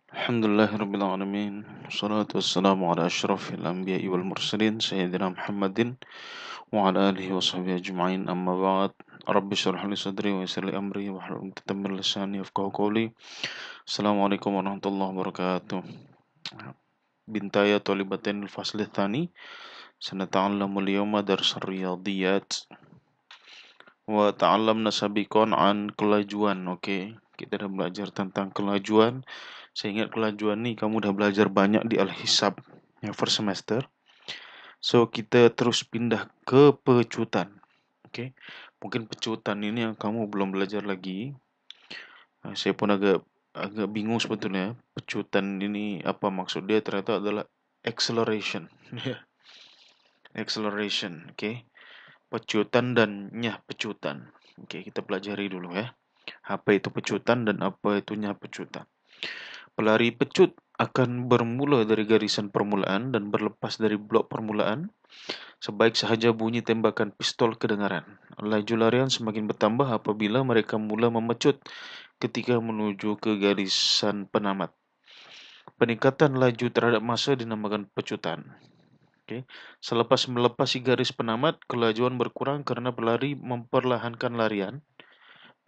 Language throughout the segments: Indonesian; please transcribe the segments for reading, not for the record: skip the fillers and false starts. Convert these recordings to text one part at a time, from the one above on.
Alhamdulillahirabbil alamin. Wassalatu wassalamu ala asyrafil anbiya'i wal mursalin sayyidina Muhammadin wa ala alihi wa sahbihi ajma'in. Amma ba'd. Rabbi shrah li sadri wa yassir li amri wahlul 'uqdatam min lisani yafqahu qawli. Assalamualaikum warahmatullahi wabarakatuh. Bintaya talibatin al-fasl tsani sanata'allamu al-yawma dars ar-riyadiyat wa ta'allamna sabiqan an kelajuan. Oke, kita dah belajar tentang kelajuan. Saya ingat kelajuan nih kamu udah belajar banyak di Al-Hisab yang first semester. So kita terus pindah ke pecutan. Oke. Mungkin pecutan ini yang kamu belum belajar lagi. Saya pun agak bingung sebetulnya. Pecutan ini apa maksud dia? Ternyata adalah acceleration. Acceleration, oke. Pecutan dan nyah pecutan. Oke, kita pelajari dulu ya. Apa itu pecutan dan apa itu nyah pecutan. Pelari pecut akan bermula dari garisan permulaan dan berlepas dari blok permulaan. Sebaik sahaja bunyi tembakan pistol kedengaran. Laju larian semakin bertambah apabila mereka mula memecut ketika menuju ke garisan penamat. Peningkatan laju terhadap massa dinamakan pecutan. Okay. Selepas melepasi garis penamat, kelajuan berkurang karena pelari memperlahankan larian.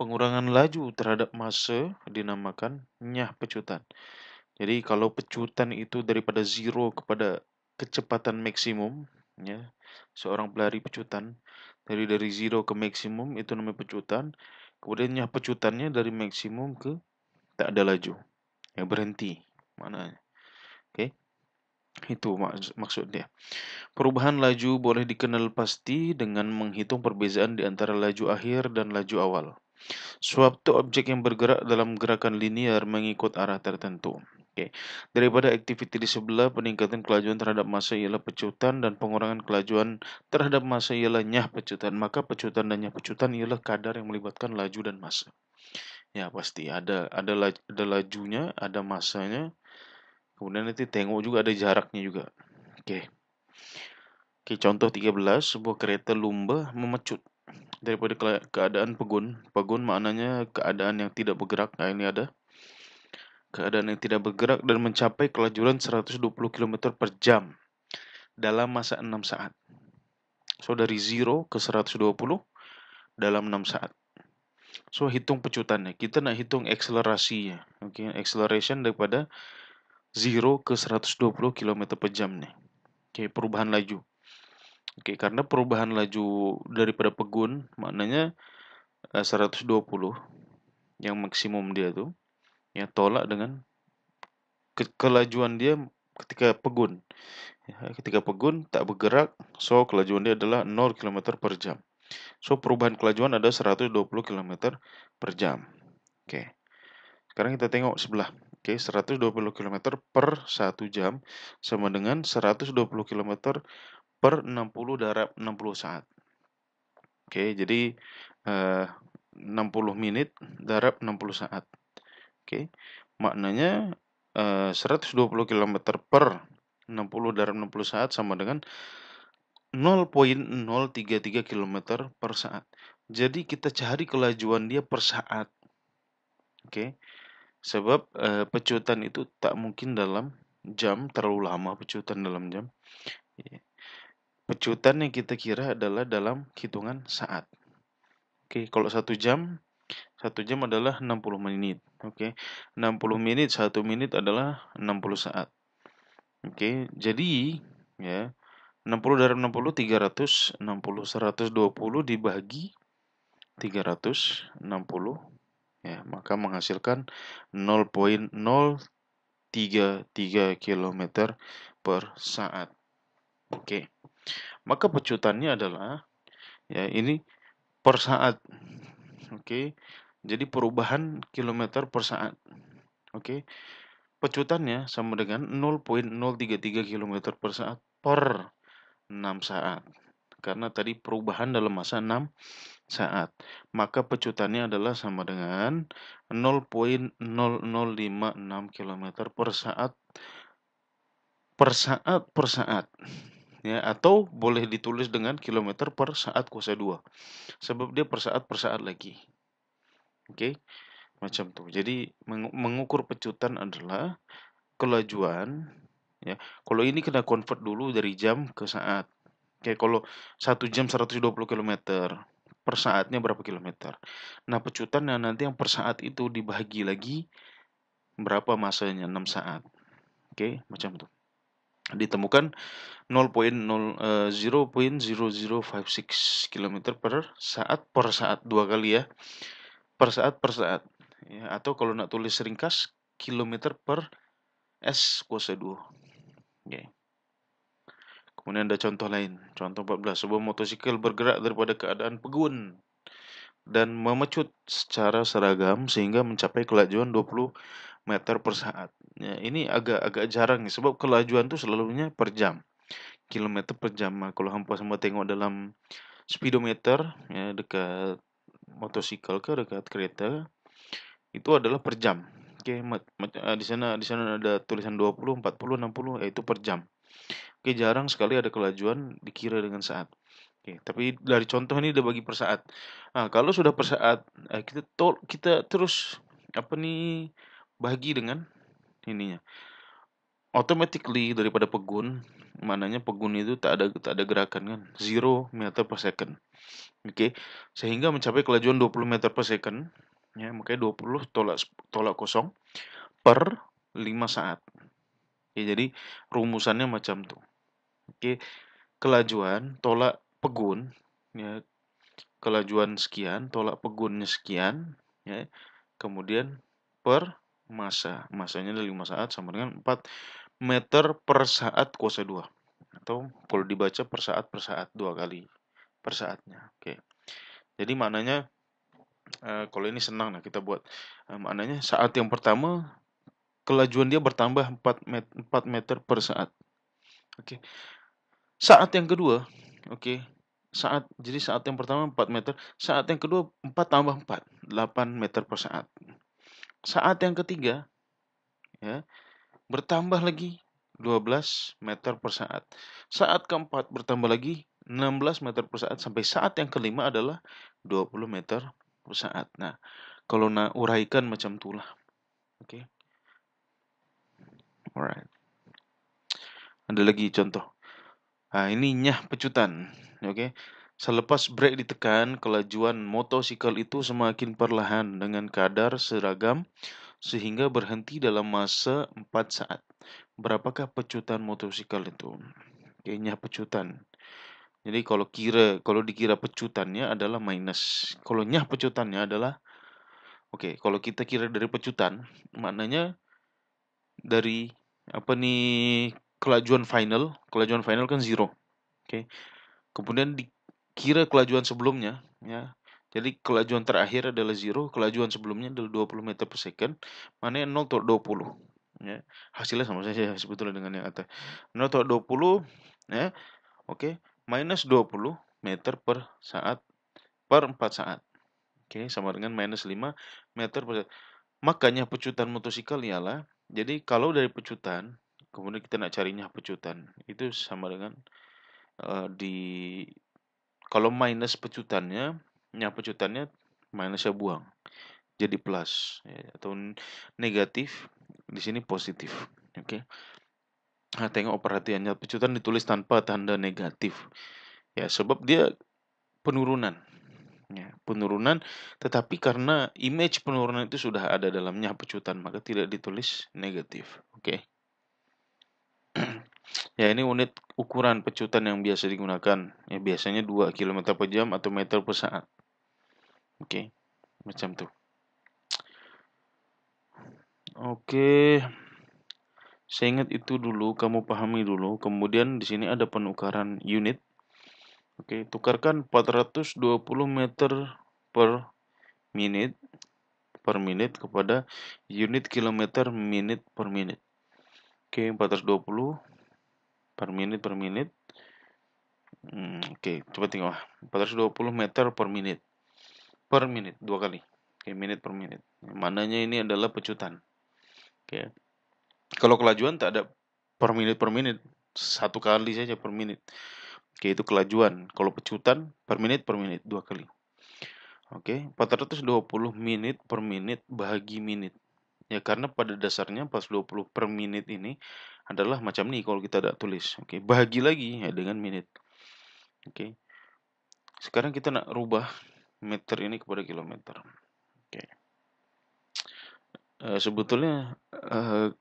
Pengurangan laju terhadap massa dinamakan nyah pecutan. Jadi kalau pecutan itu daripada zero kepada kecepatan maksimum, ya, seorang pelari pecutan dari zero ke maksimum itu namanya pecutan. Kemudian nyah pecutannya dari maksimum ke tak ada laju, ya berhenti, mana? Oke, itu maksudnya. Perubahan laju boleh dikenal pasti dengan menghitung perbezaan di antara laju akhir dan laju awal. Suatu objek yang bergerak dalam gerakan linear mengikut arah tertentu. Oke. Daripada aktiviti di sebelah, peningkatan kelajuan terhadap massa ialah pecutan dan pengurangan kelajuan terhadap massa ialah nyah pecutan. Maka pecutan dan nyah pecutan ialah kadar yang melibatkan laju dan massa. Ya pasti ada lajunya, ada massanya. Kemudian nanti tengok juga ada jaraknya juga. Oke. Oke, contoh 13, sebuah kereta lumba memecut daripada keadaan pegun. Pegun maknanya keadaan yang tidak bergerak. Nah, ini ada keadaan yang tidak bergerak dan mencapai kelajuan 120 km per jam dalam masa 6 saat. So, dari 0 ke 120 dalam 6 saat. So, hitung pecutannya. Kita nak hitung akselerasinya. Oke, acceleration daripada 0 ke 120 km per jam nih. Oke, perubahan laju. Oke, karena perubahan laju daripada pegun maknanya 120 yang maksimum dia tuh ya tolak dengan kelajuan dia ketika pegun. Ya, ketika pegun tak bergerak, so kelajuan dia adalah 0 km per jam. So perubahan kelajuan ada 120 km per jam. Oke. Sekarang kita tengok sebelah. Oke, 120 km per 1 jam sama dengan 120 km per 60 darab 60 saat. Oke, jadi 60 menit darab 60 saat. Oke. Maknanya 120 km per 60 darab 60 saat sama dengan 0,033 km per saat. Jadi kita cari kelajuan dia per saat. Oke. Sebab pecutan itu tak mungkin dalam jam, terlalu lama pecutan dalam jam. Pecutan yang kita kira adalah dalam hitungan saat. Oke, kalau 1 jam adalah 60 menit. Oke. 60 menit, 1 menit adalah 60 saat. Oke, jadi ya 60 darab 60 360. 120 dibagi 360 ya, maka menghasilkan 0,033 km per saat. Oke. Maka pecutannya adalah ya ini per saat. Oke. Jadi perubahan kilometer per saat. Oke. Pecutannya sama dengan 0,033 km per saat per 6 saat. Karena tadi perubahan dalam masa 6 saat. Maka pecutannya adalah sama dengan 0,0056 km per saat per saat. Ya, atau boleh ditulis dengan kilometer per saat kuasa 2. Sebab dia per saat lagi. Oke. macam tuh. Jadi mengukur pecutan adalah kelajuan, ya. Kalau ini kena convert dulu dari jam ke saat. Kayak kalau 1 jam 120 kilometer, per saatnya berapa kilometer. Nah, pecutannya nanti yang per saat itu dibagi lagi berapa masanya, 6 saat. Oke, macam tuh. Ditemukan 0.0056 km per saat, dua kali ya. Per saat. Ya, atau kalau nak tulis ringkas, kilometer per S kuasa 2. Oke. Kemudian ada contoh lain. Contoh 14. Sebuah motosikal bergerak daripada keadaan pegun dan memecut secara seragam sehingga mencapai kelajuan 20 meter per saat. Ya, ini agak jarang nih, sebab kelajuan itu selalunya per jam, kilometer per jam. Nah, kalau hampa semua tengok dalam speedometer, ya, dekat motosikal ke dekat kereta, itu adalah per jam. Oke, di sana ada tulisan 20, 40, 60, itu per jam. Oke, jarang sekali ada kelajuan dikira dengan saat. Oke, tapi dari contoh ini udah bagi per saat. Nah, kalau sudah per saat, kita terus apa nih bagi dengan ininya. Automatically daripada pegun, mananya pegun itu tak ada gerakan kan, 0 meter per second. Oke, sehingga mencapai kelajuan 20 meter per second, ya, makanya 20 tolak kosong per 5 saat. Oke, jadi rumusannya macam tuh. Oke, kelajuan tolak pegun, ya, kelajuan sekian tolak pegunnya sekian, ya, kemudian per masanya dari 5 saat sama dengan 4 meter per saat kuasa 2, atau kalau dibaca per saat 2 kali per saatnya. Oke, jadi maknanya kalau ini senang nah kita buat. Maknanya saat yang pertama kelajuan dia bertambah 4 meter per saat. Oke. Saat yang kedua, oke. Jadi saat yang pertama 4 meter, saat yang kedua 4 tambah 4, 8 meter per saat. Saat yang ketiga, ya, bertambah lagi 12 meter per saat. Saat keempat bertambah lagi 16 meter per saat sampai saat yang kelima adalah 20 meter per saat. Nah, kalau nak uraikan macam itulah. Oke. Alright. Ada lagi contoh. Nah, ini nyah pecutan. Oke. Selepas brake ditekan, kelajuan motosikal itu semakin perlahan dengan kadar seragam sehingga berhenti dalam masa 4 saat. Berapakah pecutan motosikal itu? Oke, nyah pecutan. Jadi kalau dikira pecutannya adalah minus. Kalau nyah pecutannya adalah, oke, kalau kita kira dari pecutan, maknanya dari apa nih kelajuan final kan 0. Oke. Kemudian dikira kelajuan sebelumnya, ya. Jadi kelajuan terakhir adalah 0, kelajuan sebelumnya adalah 20 meter per second, mana 0 atau 20, ya. Hasilnya sama saja sebetulnya dengan yang atas. 0 atau 20, ya. Oke, minus 20 meter per saat per 4 saat. Oke, sama dengan minus 5 meter per saat. Makanya pecutan motosikal ialah, jadi kalau dari pecutan, kemudian kita nak carinya pecutan, itu sama dengan kalau minus pecutannya, pecutannya minusnya buang, jadi plus, ya, atau negatif, di sini positif. Oke. Nah, tengok perhatiannya, pecutan ditulis tanpa tanda negatif. Ya, sebab dia penurunan. Ya, penurunan, tetapi karena image penurunan itu sudah ada dalamnya pecutan, maka tidak ditulis negatif. Oke. Ya, ini unit ukuran pecutan yang biasa digunakan. Ya, biasanya 2 km per jam atau meter per saat. Oke, macam tuh. Oke, saya ingat itu dulu, kamu pahami dulu. Kemudian di sini ada penukaran unit. Oke, tukarkan 420 meter per menit kepada unit kilometer menit per menit. Oke, 420 per menit. Oke, coba tengok. 420 meter per menit. Per menit, 2 kali. Oke, menit per menit. Mananya ini adalah pecutan. Oke. Kalau kelajuan tak ada per menit, 1 kali saja per menit. Oke, itu kelajuan. Kalau pecutan per menit, 2 kali. Oke, 420 menit per menit bagi menit. Ya, karena pada dasarnya 420 per menit ini adalah macam ini kalau kita ada tulis. Oke, bahagi lagi ya dengan menit. Oke. Sekarang kita nak rubah meter ini kepada kilometer. Oke. Sebetulnya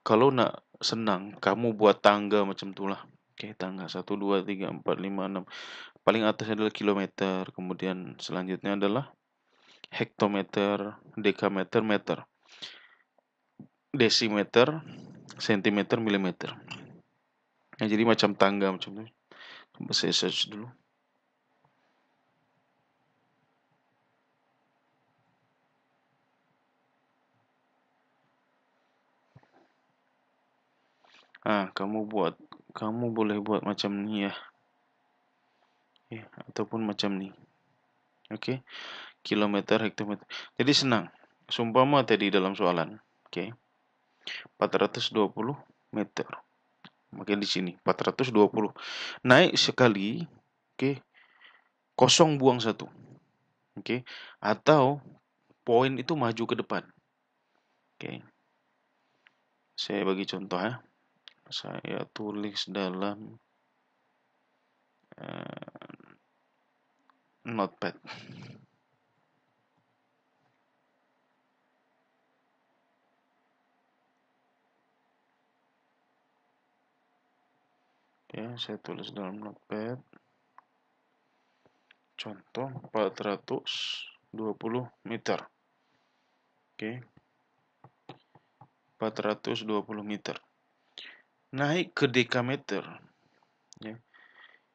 kalau nak senang, kamu buat tangga macam itulah. Oke, tangga 1, 2, 3, 4, 5, 6. Paling atas adalah kilometer, kemudian selanjutnya adalah hektometer, dekameter, meter, desimeter, sentimeter, milimeter. Nah, jadi macam tangga macam itu. Coba saya search dulu. Kamu boleh buat macam ni ya. Ataupun macam ni. Oke. Kilometer, hektometer. Jadi senang. Seumpama tadi dalam soalan. Oke. 420 meter. Maka di sini 420. Naik sekali, oke. Kosong buang satu. Oke. Atau poin itu maju ke depan. Oke. Saya bagi contoh ya. Saya tulis dalam notepad. Ya, saya tulis dalam notepad. Contoh 420 meter. Oke. 420 meter. Naik ke dekameter. Ya.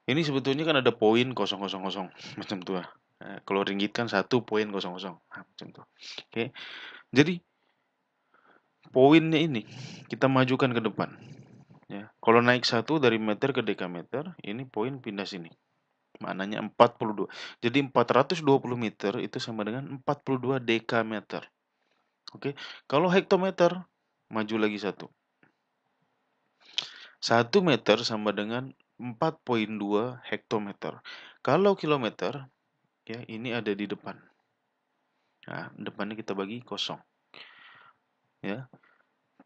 Ini sebetulnya kan ada poin 000 macam tu lah. Kalau ringgit kan 1.00 macam tu. Oke. Jadi poinnya ini kita majukan ke depan. Ya. Kalau naik 1 dari meter ke dekameter, ini poin pindah sini. Maknanya 42. Jadi 420 meter itu sama dengan 42 dekameter. Oke. Kalau hektometer, maju lagi 1. 1 meter sama dengan 4.2 hektometer. Kalau kilometer, ya ini ada di depan. Nah, depannya kita bagi kosong. Ya.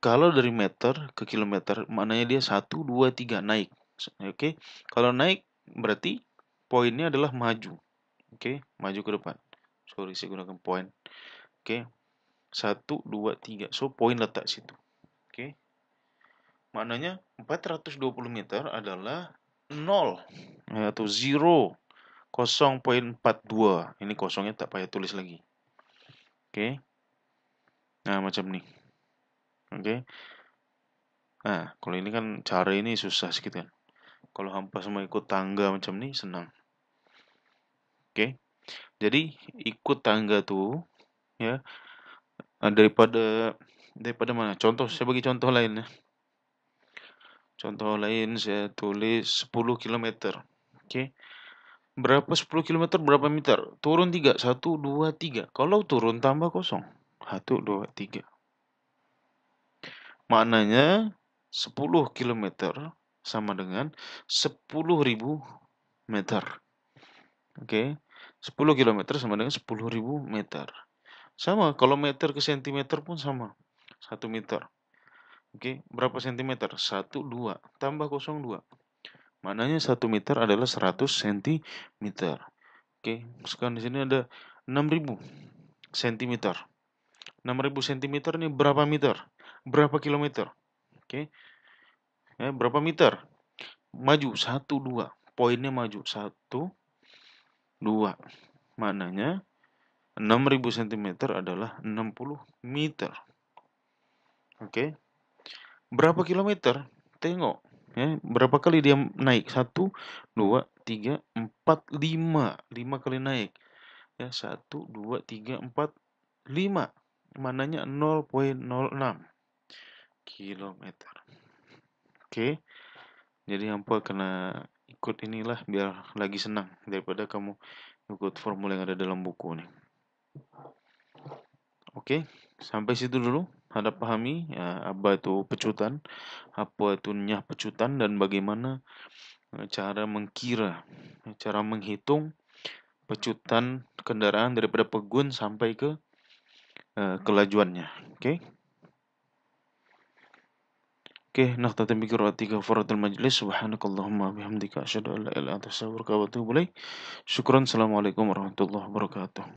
Kalau dari meter ke kilometer, maknanya dia 1, 2, 3 naik. Oke. Kalau naik berarti poinnya adalah maju. Oke, maju ke depan. Sorry, saya gunakan poin. Oke. 1, 2, 3. So, poin letak situ. Oke. Maknanya 420 meter adalah 0 atau 0. 0.42. Ini kosongnya tak payah tulis lagi. Oke. Nah, macam ni. Oke. Nah, kalau ini kan cara ini susah sedikit kan. Kalau hampa semua ikut tangga macam ni senang. Oke. Jadi ikut tangga tu ya daripada mana? Contoh, saya bagi contoh lain ya. Contoh lain saya tulis 10 km. Oke. Berapa 10 km berapa meter? Turun 3. 1, 2, 3. Kalau turun tambah kosong. 1, 2, 3. Maknanya 10 km sama dengan 10.000 meter. Oke. 10 km sama dengan 10.000 meter. Sama, kalau meter ke sentimeter pun sama. 1 meter. Oke, berapa sentimeter? 1, 2. Tambah 0, 2. Maknanya 1 meter adalah 100 sentimeter. Oke, sekarang di sini ada 6.000 sentimeter. 6.000 sentimeter ini berapa meter? Berapa kilometer? Oke. Berapa meter? Maju 1, 2. Poinnya maju 1, 2. Maknanya 6.000 cm adalah 60 meter. Oke. Berapa kilometer? Tengok. Berapa kali dia naik? 1, 2, 3, 4, 5. 5 kali naik. 1, 2, 3, 4, 5. Maknanya 0.06 kilometer. Oke. Jadi hampa kena ikut inilah biar lagi senang daripada kamu ikut formula yang ada dalam buku nih. Oke, sampai situ dulu. Anda pahami ya, apa itu pecutan, apa itu nyah pecutan, dan bagaimana cara mengkira, cara menghitung pecutan kendaraan daripada pegun sampai ke kelajuannya. Oke. Oke, nahtati bi qiraati kafaratul majlis. Subhanakallahumma bihamdika asyhadu an la ilaha illa anta astaghfiruka wa atubu ilaik. Syukran. Assalamualaikum warahmatullahi wabarakatuh.